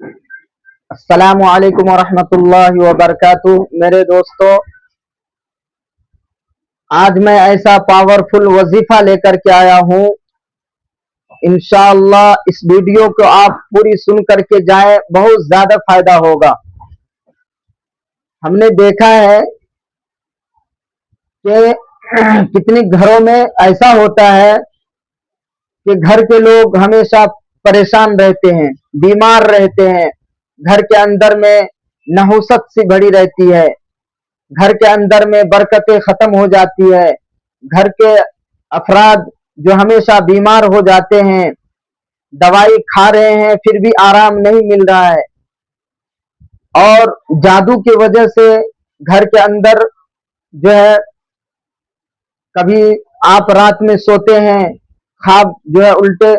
السلام علیکم ورحمۃ اللہ وبرکاتہ میرے دوستو، آج میں ایسا پاورفل وظیفہ لے کر کے آیا ہوں۔ انشاءاللہ اس ویڈیو کو آپ پوری سن کر کے جائیں، بہت زیادہ فائدہ ہوگا۔ ہم نے دیکھا ہے کہ کتنے گھروں میں ایسا ہوتا ہے کہ گھر کے لوگ ہمیشہ پریشان رہتے ہیں، بیمار رہتے ہیں، گھر کے اندر میں نحوست سی بڑی رہتی ہے، گھر کے اندر میں برکتیں ختم ہو جاتی ہے، گھر کے افراد جو ہمیشہ بیمار ہو جاتے ہیں، دوائی کھا رہے ہیں پھر بھی آرام نہیں مل رہا ہے، اور جادو کی وجہ سے گھر کے اندر جو ہے کبھی آپ رات میں سوتے ہیں، خواب جو ہے الٹے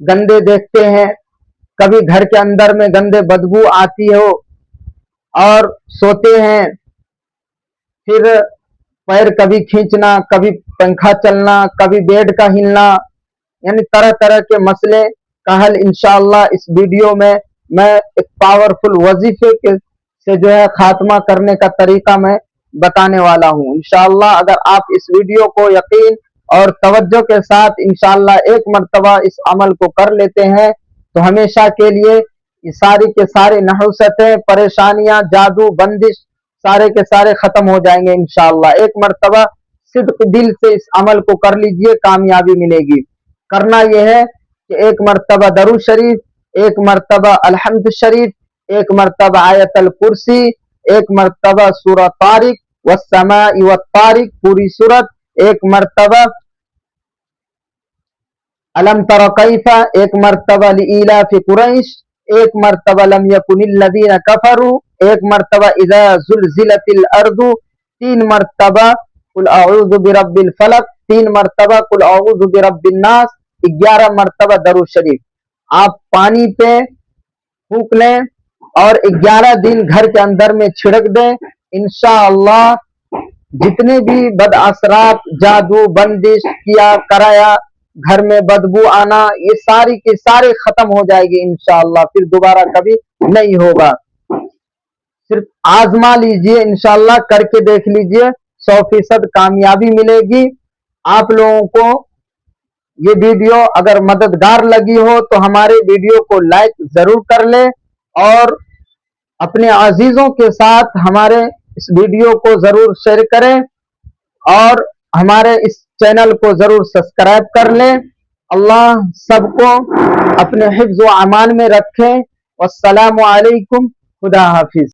گندے دیکھتے ہیں، کبھی گھر کے اندر میں گندے بدبو آتی ہو اور سوتے ہیں، پھر پیر کبھی کھینچنا، کبھی پنکھا چلنا، کبھی بیڈ کا ہلنا، یعنی طرح طرح کے مسئلے کا حل انشاءاللہ اس ویڈیو میں ایک پاورفل وظیفے سے جو ہے خاتمہ کرنے کا طریقہ میں بتانے والا ہوں۔ انشاءاللہ اگر آپ اس ویڈیو کو یقین اور توجہ کے ساتھ انشاءاللہ ایک مرتبہ اس عمل کو کر لیتے ہیں تو ہمیشہ کے لیے یہ ساری کے سارے نحوستیں، پریشانیاں، جادو، بندش سارے کے سارے ختم ہو جائیں گے انشاءاللہ۔ ایک مرتبہ صدق دل سے اس عمل کو کر لیجئے، کامیابی ملے گی۔ کرنا یہ ہے کہ ایک مرتبہ درود شریف، ایک مرتبہ الحمد شریف، ایک مرتبہ آیت الکرسی، ایک مرتبہ سورہ طارق والسماء والطارق پوری سورت، ایک مرتبہ علم تر کیف، ایک مرتبہ لإلاف قریش، ایک مرتبہ لم یکن الذین کفروا، ایک مرتبہ اذا زلزلت الارض، 3 مرتبہ قل اعوذ برب الفلق، 3 مرتبہ قل اعوذ برب الناس، 11 مرتبہ درود شریف آپ پانی پہ پھونک لیں اور 11 دن گھر کے اندر میں چھڑک دیں۔ انشاءاللہ جتنے بھی بد اثرات، جادو، بندش کیا کرایا، گھر میں بدبو آنا، یہ ساری کے سارے ختم ہو جائے گی انشاءاللہ، پھر دوبارہ کبھی نہیں ہوگا۔ صرف آزما لیجئے، انشاءاللہ کر کے دیکھ لیجئے، 100% کامیابی ملے گی۔ آپ لوگوں کو یہ ویڈیو اگر مددگار لگی ہو تو ہمارے ویڈیو کو لائک ضرور کر لیں، اور اپنے عزیزوں کے ساتھ ہمارے اس ویڈیو کو ضرور شیئر کریں، اور ہمارے اس چینل کو ضرور سبسکرائب کر لیں۔ اللہ سب کو اپنے حفظ و امان میں رکھیں۔ والسلام علیکم، خدا حافظ۔